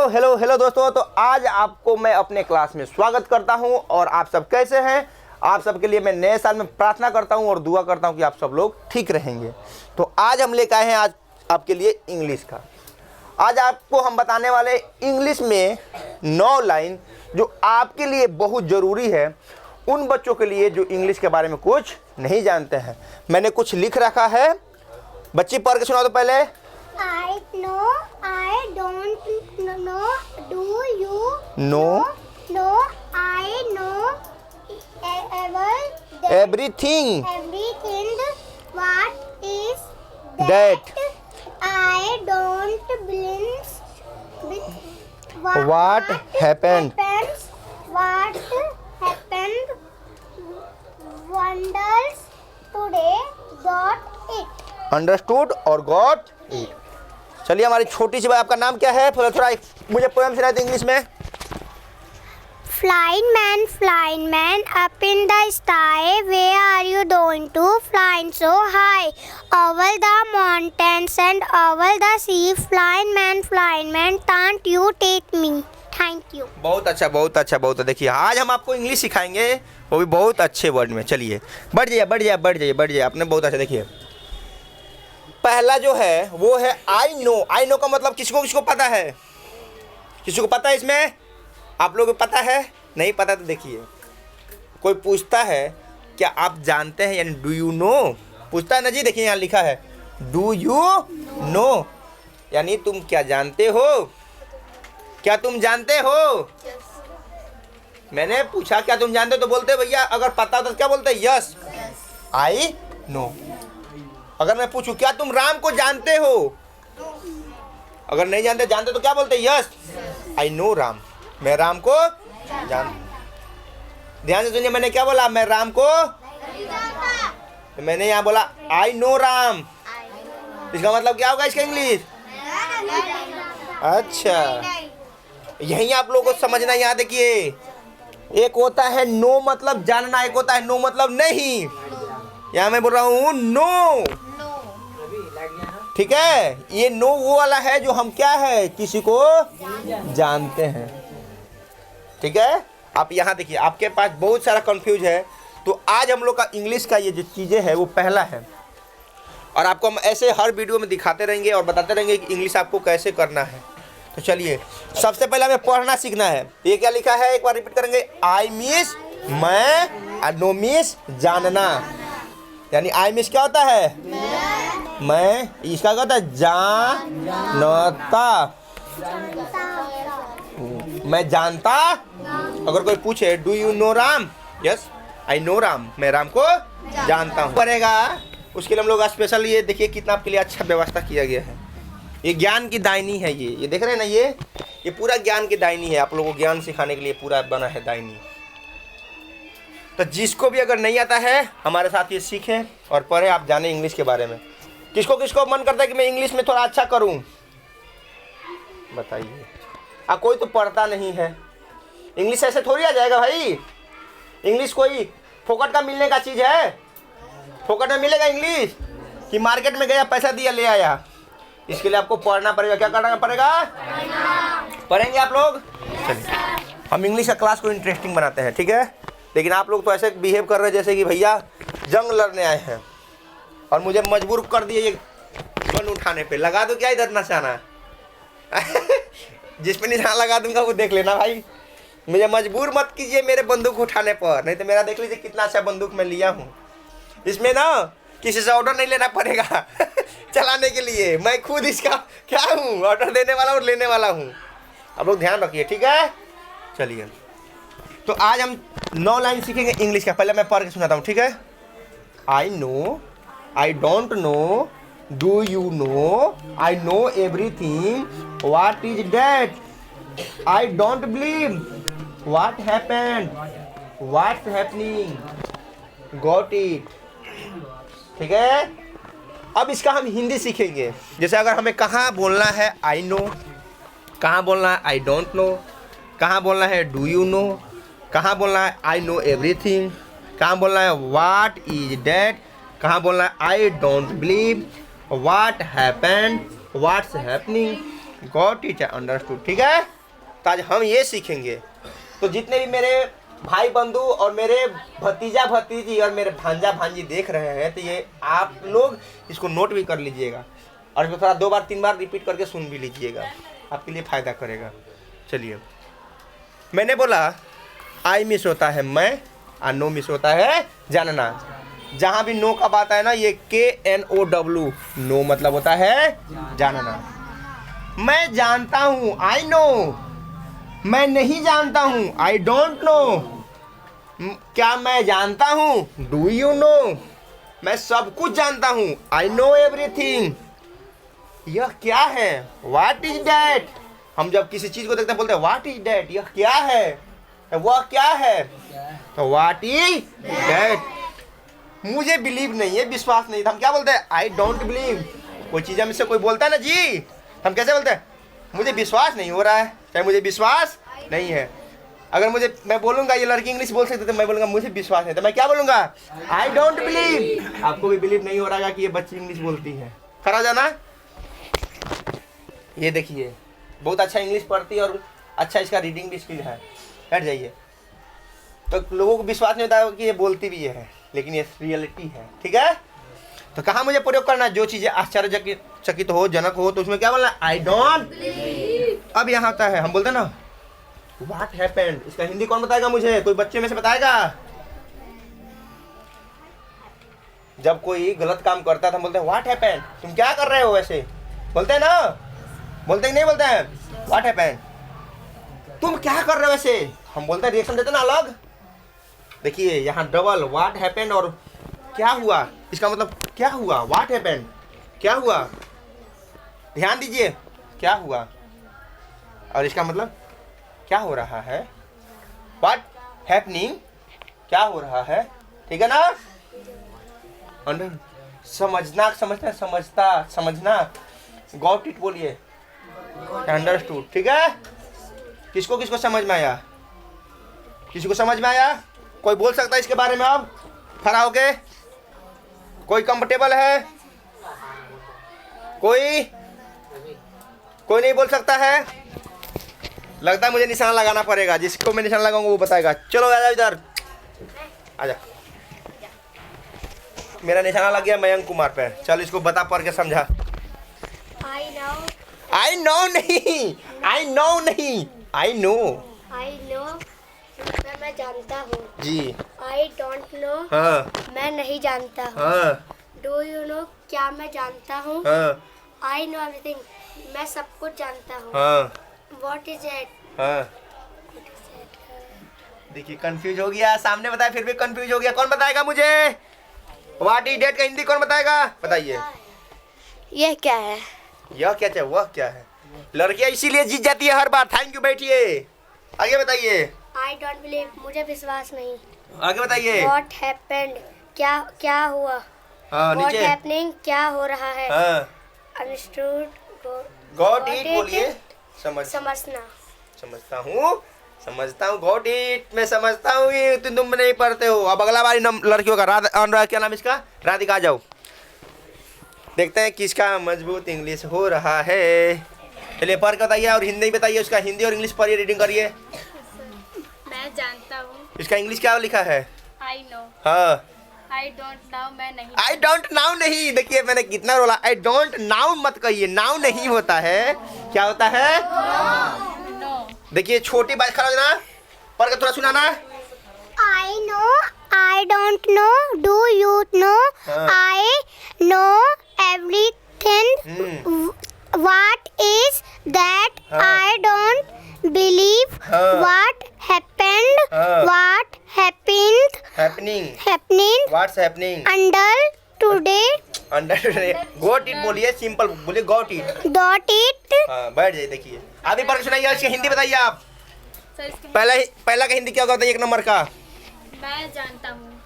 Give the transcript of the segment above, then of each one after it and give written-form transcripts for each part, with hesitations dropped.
Hello hello hello दोस्तों। तो आज आपको मैं अपने क्लास में स्वागत करता हूं और आप सब कैसे हैं। आप सबके लिए मैं नए साल में प्रार्थना करता हूं और दुआ करता हूं कि आप सब लोग ठीक रहेंगे। तो आज हम लेकर आए हैं आज आपके लिए इंग्लिश का। आज आपको हम बताने वाले इंग्लिश में 9 लाइन जो आपके लिए बहुत ज़रूरी है, उन बच्चों के लिए जो इंग्लिश के बारे में कुछ नहीं जानते हैं। मैंने कुछ लिख रखा है, बच्ची पढ़ के सुना दो पहले। I know, I don't know, do you No. know, I know Everything everything, what is that I don't believe what happened what happened wonders today got it. understood और got it। चलिए हमारी छोटी सी बात, आपका नाम क्या है? थोड़ा मुझे पोएम सुनाए थे इंग्लिश में। Flying man, up in the sky, where are you going to? Flying so high, over the mountains and over the sea. Flying man, can't you take me? Thank you. बहुत अच्छा बहुत अच्छा बहुत। देखिए आज हम आपको इंग्लिश सिखाएंगे, वो भी बहुत अच्छे वर्ड में। चलिए बढ़ जाइए। आपने बहुत अच्छा। देखिए पहला जो है वो है आई नो। आई नो का मतलब किसको पता है? किसी को पता है इसमें? आप लोगों को पता है? नहीं पता तो देखिए, कोई पूछता है क्या आप जानते हैं, यानी डू यू नो पूछता है ना जी। देखिए यहाँ लिखा है डू यू नो, यानी तुम क्या जानते हो? क्या तुम जानते हो? मैंने पूछा क्या तुम जानते हो, तो बोलते भैया अगर पता हो तो क्या बोलते? Yes I know. अगर मैं पूछूं क्या तुम राम को जानते हो, अगर नहीं जानते तो क्या बोलते? Yes I know Ram. मैं राम को जान। ध्यान से सुनिए, मैंने क्या बोला? मैं राम को, तो मैंने यहाँ बोला आई नो राम। इसका मतलब क्या होगा इसका इंग्लिश? अच्छा, यही आप लोगों को समझना। यहाँ देखिए, एक होता है नो मतलब जानना, एक होता है नो मतलब नहीं। यहाँ मैं बोल रहा हूँ नो, ठीक है। ये नो वो वाला है जो हम क्या है, किसी को जानते हैं, ठीक है। आप यहाँ देखिए, आपके पास बहुत सारा कंफ्यूज है, तो आज हम लोग का इंग्लिश का ये जो चीज़ें है वो पहला है, और आपको हम ऐसे हर वीडियो में दिखाते रहेंगे और बताते रहेंगे कि इंग्लिश आपको कैसे करना है। तो चलिए सबसे पहले हमें पढ़ना सीखना है। ये क्या लिखा है, एक बार रिपीट करेंगे। आई मिस मैं, नो मिस जानना, यानी आई मिस क्या होता है? मैं। इसका क्या होता है? जानता, मैं जानता। अगर कोई पूछे do you no Ram, yes I know Ram, मैं राम को जानता हूँ पड़ेगा। उसके लिए हम लोग स्पेशल, ये देखिए कितना आपके लिए अच्छा व्यवस्था किया गया है। ये ज्ञान की दायनी है, ये देख रहे हैं ना, ये पूरा ज्ञान की दायनी है। आप लोगों को ज्ञान सिखाने के लिए पूरा बना है दायनी। तो जिसको भी अगर नहीं आता है हमारे साथ ये सीखें और पढ़ें, आप जाने इंग्लिश के बारे में। किसको किसको मन करता है कि मैं इंग्लिश में थोड़ा अच्छा करूं, बताइए। कोई तो पढ़ता नहीं है। इंग्लिश ऐसे थोड़ी आ जाएगा भाई। इंग्लिश कोई फोकट का मिलने का चीज़ है? फोकट में मिलेगा इंग्लिश कि मार्केट में गया पैसा दिया ले आया? इसके लिए आपको पढ़ना पड़ेगा। क्या करना पड़ेगा? पढ़ेंगे आप लोग। चलिए हम इंग्लिश का क्लास को इंटरेस्टिंग बनाते हैं, ठीक है। लेकिन आप लोग तो ऐसे बिहेव कर रहे हैं जैसे कि भैया जंग लड़ने आए हैं और मुझे मजबूर कर दिए ये गन उठाने पे। लगा दो क्या इधर निशाना? जिस पे निशाना लगा दूंगा वो देख लेना भाई। मुझे मजबूर मत कीजिए मेरे बंदूक उठाने पर, नहीं तो मेरा देख लीजिए कितना अच्छा बंदूक मैं लिया हूँ। इसमें ना किसी से ऑर्डर नहीं लेना पड़ेगा चलाने के लिए। मैं खुद इसका क्या हूँ, ऑर्डर देने वाला और लेने वाला हूँ। आप लोग ध्यान रखिए, ठीक है। चलिए तो आज हम 9 लाइन सीखेंगे इंग्लिश का। पहले मैं पढ़ के सुनाता हूँ, ठीक है। I know, I don't no, do you no, I know everything, what is that, I don't believe, what happened, what's happening, got it, ठीक है। अब इसका हम हिंदी सीखेंगे। जैसे अगर हमें कहाँ बोलना है आई नो, कहाँ बोलना है आई डोंट नो, कहाँ बोलना है डू यू नो, कहाँ बोलना है आई नो एवरीथिंग, कहाँ बोलना है व्हाट इज डैट, कहाँ बोलना है I don't believe, what happened, what's happening, got it, understood. ठीक है, तो आज हम ये सीखेंगे। तो जितने भी मेरे भाई बंधु और मेरे भतीजा भतीजी और मेरे भांजा भांजी देख रहे हैं, तो ये आप लोग इसको नोट भी कर लीजिएगा और इसको थोड़ा 2 बार 3 बार रिपीट करके सुन भी लीजिएगा, आपके लिए फ़ायदा करेगा। चलिए, मैंने बोला आई मिस होता है मैं और नो मिस होता है जानना। जहाँ भी नो का बात है ना, ये KNOW, नो मतलब होता है जानना। मैं जानता हूँ, आई नो। मैं नहीं जानता हूँ, आई डोंट नो। क्या मैं जानता हूँ, डू यू नो। मैं सब कुछ जानता हूँ, आई नो एवरीथिंग। यह क्या है, व्हाट इज दैट। हम जब किसी चीज को देखते हैं बोलते हैं व्हाट इज दैट, यह क्या है, वह क्या है, तो व्हाट इज दैट। मुझे बिलीव नहीं है, विश्वास नहीं था, हम क्या बोलते हैं, आई डोंट बिलीव। कोई चीज़ हमसे कोई बोलता है ना जी, हम कैसे बोलते हैं, मुझे विश्वास नहीं हो रहा है, चाहे मुझे विश्वास नहीं है। अगर मैं बोलूँगा ये लड़की इंग्लिश बोल सकते तो मैं बोलूँगा मुझे विश्वास नहीं, तो मैं क्या बोलूँगा, आई डोंट बिलीव। आपको भी बिलीव नहीं हो रहा कि ये बच्ची इंग्लिश बोलती है। खड़ा हो जाना। ये देखिए, बहुत अच्छा इंग्लिश पढ़ती है और अच्छा इसका रीडिंग भी स्किल है। बैठ जाइए। तो लोगों को विश्वास नहीं होता कि ये बोलती भी है, लेकिन ये रियलिटी है। ठीक है, तो कहाँ मुझे प्रयोग करना है, जो चीज़ें आश्चर्यचकित हो, जनक हो, तो उसमें क्या बोलना, आई डोंट। अब यहाँ आता है, हम बोलते हैं ना व्हाट हैपेंड, इसका हिंदी कौन बताएगा मुझे, कोई बच्चे में से बताएगा। जब कोई गलत काम करता था हम बोलते हैं व्हाट हैपेंड, तुम क्या कर रहे हो, वैसे बोलते हैं ना, बोलते हैं नहीं बोलते हैं, व्हाट हैपेंड, तुम क्या कर रहे हो वैसे, हम बोलते हैं, रिएक्शन देते ना अलग। देखिए यहाँ डबल, व्हाट हैपेंड और क्या हुआ, इसका मतलब क्या हुआ, व्हाट हैपेंड क्या हुआ, ध्यान दीजिए क्या हुआ, और इसका मतलब क्या हो रहा है, व्हाट हैपनिंग क्या हो रहा है। ठीक है ना, समझना, समझना, समझता, समझना, गॉट इट बोलिए, अंडरस्टूड। ठीक है, किसको किसको समझ में आया, किसी को समझ में आया, कोई बोल सकता है इसके बारे में, अब खड़ा होके, कोई कंफर्टेबल है, कोई नहीं बोल सकता है, लगता है मुझे निशाना लगाना पड़ेगा, जिसको मैं निशाना लगाऊंगा वो बताएगा। चलो आजा इधर, आजा, मेरा निशाना लग गया मयंक कुमार पे, चल इसको बता पढ़ के समझा। आई नो नहीं, आई नो नहीं, आई नो, मैं जानता हूँ जी। आई डोंट नो, हाँ, मैं नहीं जानता हूँ। हाँ, डू यू नो, क्या मैं जानता हूँ। हाँ, आई नो एवरीथिंग, मैं सब कुछ जानता हूँ। हाँ, व्हाट इज इट, हाँ। देखिए कंफ्यूज हो गया, सामने बताया फिर भी कंफ्यूज हो गया, कौन बताएगा मुझे, व्हाट इज डेट का हिंदी कौन बताएगा, बताइए। यह क्या है, यह क्या है, वह क्या है। लड़कियां इसीलिए जीत जाती है हर बार। थैंक यू, बैठिए, आगे बताइए। आई डोंट बिलीव, मुझे विश्वास नहीं। आगे बताइए। व्हाट हैपेंड, क्या हुआ। हाँ, व्हाट नीचे। हैपनिंग, क्या हो रहा है। हाँ, अंडरस्टूड, गॉट इट बोलिए, समझना, समझता हूँ, गॉट इट, मैं समझता हूँ, ये तुम नहीं पढ़ते हो। अब अगला बारी लड़कियों का क्या नाम इसका, राधिका, आ जाओ, देखते हैं किसका मजबूत इंग्लिश हो रहा है। चलिए पढ़ के बताइए और हिंदी बताइए, उसका हिंदी और इंग्लिश पढ़िए, रीडिंग करिए। मैं जानता हूँ, इसका इंग्लिश क्या लिखा है, आई नो। हाँ, आई डोंट नाउ, मैं नहीं। आई डोंट नाउ नहीं, देखिए मैंने कितना रोला, आई डोंट नाउ मत कहिए, नाउ नहीं होता है, क्या होता है, नो। देखिए छोटी बात, खड़ा हो जाना, पढ़ के थोड़ा सुनाना। I know, I don't no, do you no, I know everything, what is that, I don't believe, what happened, what happening, what's happening, under today, got it बोलिए, सिंपल बोलिए, गॉट इट, डॉट इट। हाँ, बैठ जाइए। देखिए अभी पढ़ के सुनाइए, इसकी हिंदी बताइए आप। पहला का हिंदी क्या होगा, 1 नंबर का, मैं जानता हूँ।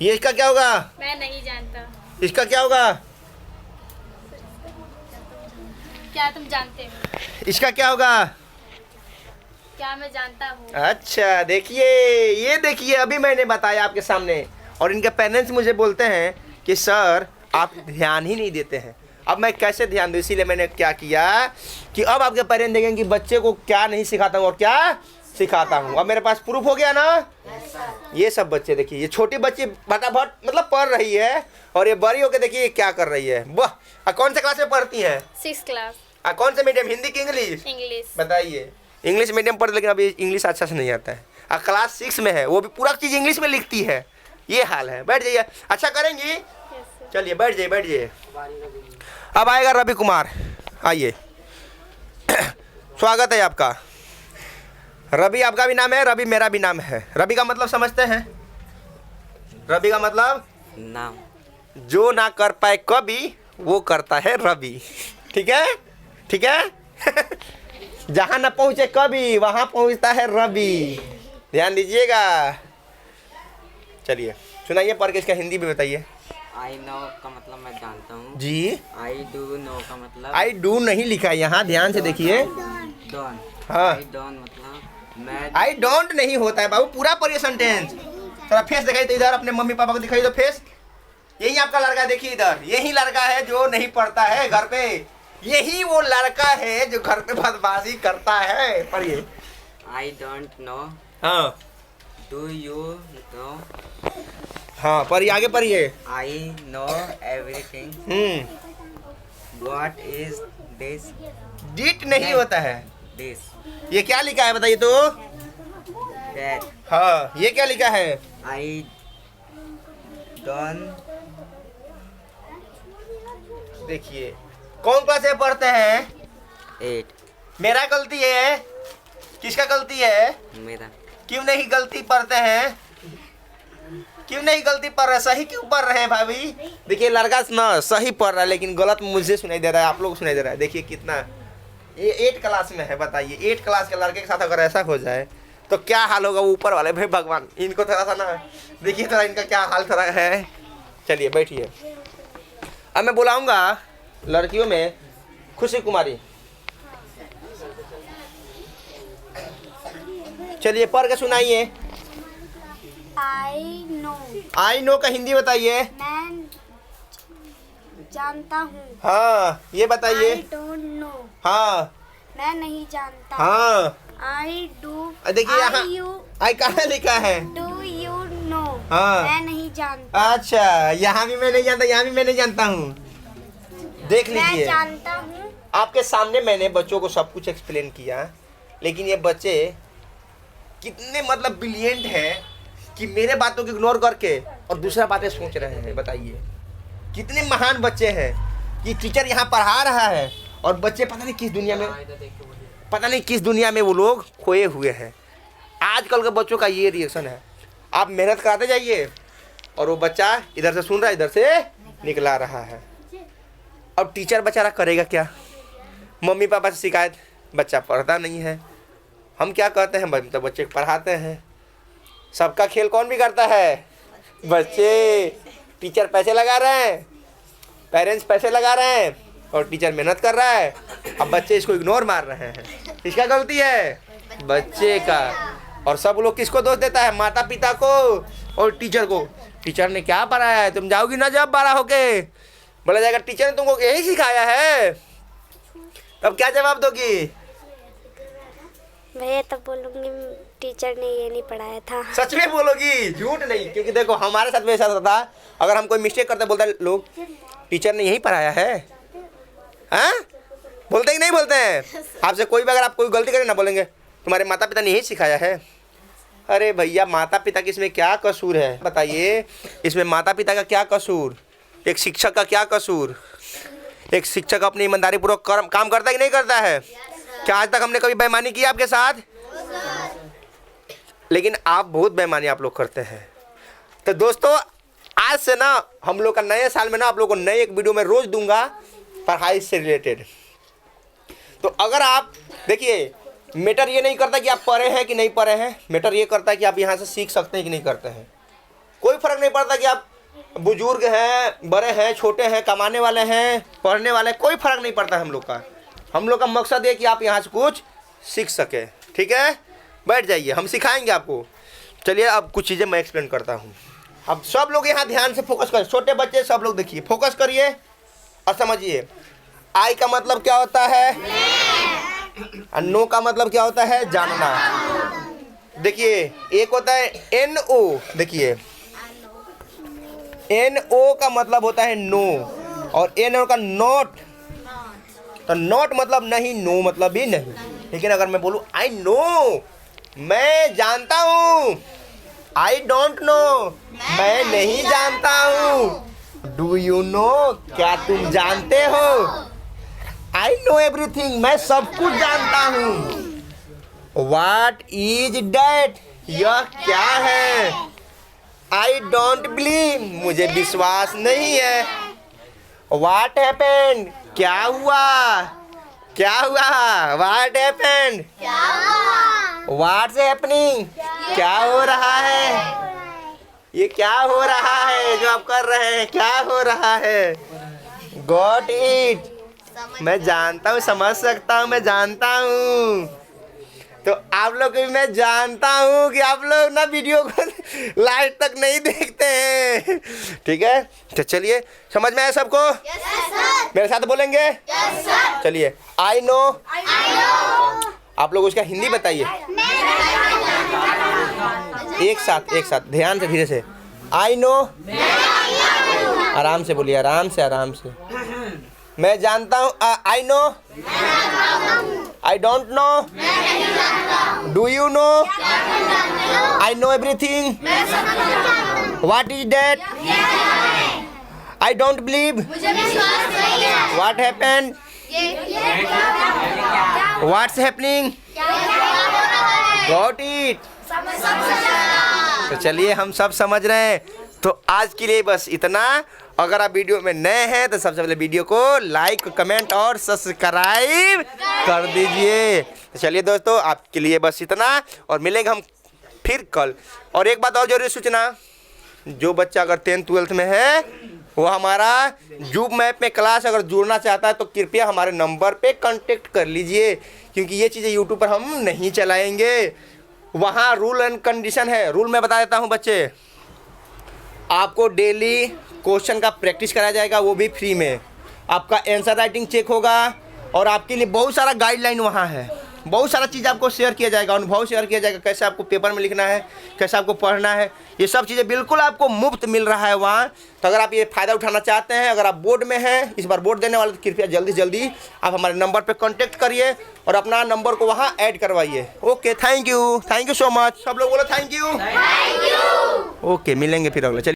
ये इसका क्या होगा, मैं नहीं जानता। इसका क्या होगा, क्या तुम जानते हो। इसका क्या होगा, क्या मैं जानता हूँ। अच्छा देखिए, ये देखिए अभी मैंने बताया आपके सामने, और इनके पेरेंट्स मुझे बोलते हैं कि सर आप ध्यान ही नहीं देते हैं। अब मैं कैसे ध्यान दूँ, इसीलिए मैंने क्या किया कि अब आपके पेरेंट्स देखेंगे कि बच्चे को क्या नहीं सिखाता हूँ और क्या सिखाता हूँ। अब मेरे पास प्रूफ हो गया ना। ये सब बच्चे देखिए, ये छोटी बच्ची फटाफट मतलब पढ़ रही है और ये बड़ी होकर देखिए क्या कर रही है। वाह, कौन से क्लास में पढ़ती है? 6th class. कौन से मीडियम, हिंदी की इंग्लिश? इंग्लिश। बताइए। इंग्लिश मीडियम पढ़, लेकिन अभी इंग्लिश अच्छा से नहीं आता है। क्लास 6 में है, वो भी पूरा चीज़ इंग्लिश में लिखती है। ये हाल है। बैठ जाइए, अच्छा करेंगी। चलिए बैठ जाइए, बैठ जाइए। अब आएगा रवि कुमार, आइए। स्वागत है आपका। रवि आपका भी नाम है, रवि मेरा भी नाम है। रवि का मतलब समझते हैं? रवि का मतलब नाम, जो ना कर पाए कभी वो करता है रवि। ठीक है, ठीक है। जहाँ ना पहुँचे कभी वहाँ पहुँचता है रवि। ध्यान दीजिएगा। चलिए सुनाइए पढ़ के, इसका हिंदी भी बताइए। आई नो का मतलब मैं जानता हूँ। जी, आई डू नो का मतलब आई डू नहीं लिखा है यहाँ, ध्यान से देखिए। डोंट। हाँ। आई डोंट मतलब मैं। आई डोंट नहीं होता है बाबू, पूरा पढ़िए सेंटेंस। थोड़ा फेस दिखाई तो इधर, अपने मम्मी पापा को दिखाई दो फेस। यही आपका लड़का, देखिए इधर, यही लड़का है जो नहीं पढ़ता है घर पे। यही वो लड़का है जो घर पे बदमाशी करता है। पढ़िए। आई डोंट नो, हाँ डू यू नो, हाँ, पढ़िए, आगे पढ़िए। I know everything, what is this, डिट नहीं होता है। दिस, ये क्या लिखा है बताइए तो? दैट। हाँ, ये क्या लिखा है? I don't. देखिए, कौन क्लास में पढ़ते हैं? 8। मेरा गलती है? किसका गलती है? मेरा। क्यों नहीं गलती पढ़ते हैं? क्यों नहीं गलती पढ़ रहे? सही क्यों पढ़ रहे हैं भाभी? देखिए लड़का ना सही पढ़ रहा है, लेकिन गलत मुझे सुनाई दे रहा है, आप लोग को सुनाई दे रहा है। देखिए कितना, ये 8 क्लास में है। बताइए 8 क्लास के लड़के के साथ अगर ऐसा हो जाए तो क्या हाल होगा? वो ऊपर वाले भाई भगवान, इनको थोड़ा सा ना देखिए, थोड़ा इनका क्या हाल थोड़ा है। चलिए बैठिए। अब मैं बुलाऊंगा लड़कियों में खुशी कुमारी। चलिए पढ़ के सुनाइए। आई नो, आई नो का हिंदी बताइए। मैं जानता हूँ। हाँ, ये बताइए। आई डोंट नो, हाँ मैं नहीं जानता। हाँ, आई डू, देखिए यहाँ आई कहाँ लिखा है? डू यू नो, हाँ। मैं नहीं जानता। अच्छा, यहाँ भी मैं नहीं जानता, यहाँ भी मैं नहीं जानता हूँ। देख मैं लीजिए, जानता हूँ। आपके सामने मैंने बच्चों को सब कुछ एक्सप्लेन किया, लेकिन ये बच्चे कितने मतलब ब्रिलियंट हैं कि मेरे बातों को इग्नोर करके और दूसरा बातें सोच रहे हैं। बताइए कितने महान बच्चे हैं कि टीचर यहाँ पढ़ा रहा है और बच्चे पता नहीं किस दुनिया में, पता नहीं किस दुनिया में वो लोग खोए हुए हैं। आजकल के बच्चों का ये रिएक्शन है। आप मेहनत कराते जाइए और वो बच्चा इधर से सुन रहा है, इधर से निकला रहा है। अब टीचर बेचारा करेगा क्या? मम्मी पापा से शिकायत, बच्चा पढ़ता नहीं है। हम क्या कहते हैं? तो बच्चे को पढ़ाते हैं। सबका खेल कौन भी करता है? बच्चे। टीचर पैसे लगा रहे हैं, पेरेंट्स पैसे लगा रहे हैं और टीचर मेहनत कर रहा है। अब बच्चे इसको इग्नोर मार रहे हैं। किसका गलती है? बच्चे का। और सब लोग किसको दोष देता है? माता पिता को और टीचर को। टीचर ने क्या पढ़ाया है? तुम जाओगी ना जब बड़ा होके, बोला जाएगा टीचर ने तुमको यही सिखाया है। तब क्या जवाब दोगी? भैया तब बोलूँगी टीचर ने ये नहीं पढ़ाया था। सच में बोलोगी, झूठ नहीं। क्योंकि देखो हमारे साथ में ऐसा होता था, अगर हम कोई मिस्टेक करते बोलते लोग टीचर ने यही पढ़ाया है। हाँ, बोलते ही नहीं बोलते हैं? आपसे कोई भी अगर आप कोई गलती करें ना, बोलेंगे तुम्हारे माता पिता ने यही सिखाया है। अरे भैया, माता पिता की इसमें क्या कसूर है? बताइए, इसमें माता पिता का क्या कसूर? एक शिक्षक का क्या कसूर? एक शिक्षक अपनी ईमानदारी पूर्वक काम करता है कि नहीं करता है? क्या आज तक हमने कभी बेईमानी की आपके साथ? लेकिन आप बहुत बेईमानी आप लोग करते हैं। तो दोस्तों, आज से ना हम लोग का नए साल में ना आप लोग को नए एक वीडियो में रोज दूंगा पढ़ाई से रिलेटेड। तो अगर आप देखिए, मैटर ये नहीं करता कि आप पढ़े हैं कि नहीं पढ़े हैं, मैटर ये करता है कि आप यहाँ से सीख सकते हैं कि नहीं करते हैं। कोई फर्क नहीं पड़ता कि आप बुजुर्ग हैं, बड़े हैं, छोटे हैं, कमाने वाले हैं, पढ़ने वाले, कोई फर्क नहीं पड़ता हम लोग का। हम लोग का मकसद है कि आप यहाँ से कुछ सीख सके। ठीक है, बैठ जाइए, हम सिखाएंगे आपको। चलिए अब कुछ चीज़ें मैं एक्सप्लेन करता हूँ। अब सब लोग यहाँ ध्यान से फोकस करें। छोटे बच्चे सब लोग देखिए, फोकस करिए। और समझिए आई का मतलब क्या होता है और नो का मतलब क्या होता है, जानना। देखिए एक होता है NO, देखिए NO का मतलब होता है नो और NO का नॉट, तो नॉट मतलब नहीं, नो मतलब भी नहीं। लेकिन अगर मैं बोलूँ आई नो, मैं जानता हूँ, आई डोंट नो, मैं नहीं जानता हूँ, डू यू नो, क्या तुम जानते हो, आई नो एवरीथिंग, मैं सब कुछ जानता हूँ, व्हाट इज डैट, यह क्या है, आई डोंट बिलीव, मुझे विश्वास नहीं है, व्हाट हैपेंड, क्या हुआ, क्या हुआ, व्हाट हैपेंड, व्हाट्स हैपनिंग, क्या हो रहा है, ये क्या हो रहा है जो आप कर रहे हैं, क्या हो रहा है, गॉट इट, मैं जानता हूँ, समझ सकता हूँ, मैं जानता हूँ। तो आप लोग भी मैं जानता हूँ कि आप लोग ना वीडियो को लास्ट तक नहीं देखते हैं, ठीक है। तो चलिए समझ में आया सबको? मेरे साथ बोलेंगे? चलिए आई नो, आप लोग उसका हिंदी बताइए एक साथ ध्यान से, धीरे से। आई नो, आराम से बोलिए, आराम से। मैं जानता हूँ, I know, I don't no, do you no, I know everything, what is that, I don't believe, what happened, what's happening, got it. तो चलिए हम सब समझ रहे हैं। तो आज के लिए बस इतना। अगर आप वीडियो में नए हैं तो सबसे पहले वीडियो को लाइक, कमेंट और सब्सक्राइब कर दीजिए। तो चलिए दोस्तों आपके लिए बस इतना और मिलेंगे हम फिर कल। और एक बात और जरूरी सूचना, जो बच्चा अगर 10th 12th में है वो हमारा जूब मैप में क्लास अगर जुड़ना चाहता है तो कृपया हमारे नंबर पे कांटेक्ट कर लीजिए, क्योंकि ये चीज़ें यूट्यूब पर हम नहीं चलाएंगे। वहाँ रूल एंड कंडीशन है। रूल मैं बता देता हूँ बच्चे, आपको डेली क्वेश्चन का प्रैक्टिस कराया जाएगा, वो भी फ्री में। आपका आंसर राइटिंग चेक होगा और आपके लिए बहुत सारा गाइडलाइन वहाँ है, बहुत सारा चीज़ आपको शेयर किया जाएगा, अनुभव शेयर किया जाएगा, कैसे आपको पेपर में लिखना है, कैसे आपको पढ़ना है, ये सब चीज़ें बिल्कुल आपको मुफ्त मिल रहा है वहाँ। तो अगर आप ये फ़ायदा उठाना चाहते हैं, अगर आप बोर्ड में हैं, इस बार बोर्ड देने वाले, तो कृपया जल्दी से जल्दी आप हमारे नंबर पर कॉन्टेक्ट करिए और अपना नंबर को वहाँ ऐड करवाइए। Okay, thank you so much. सब लोग बोलो थैंक यू। ओके, मिलेंगे फिर अगले। चलिए।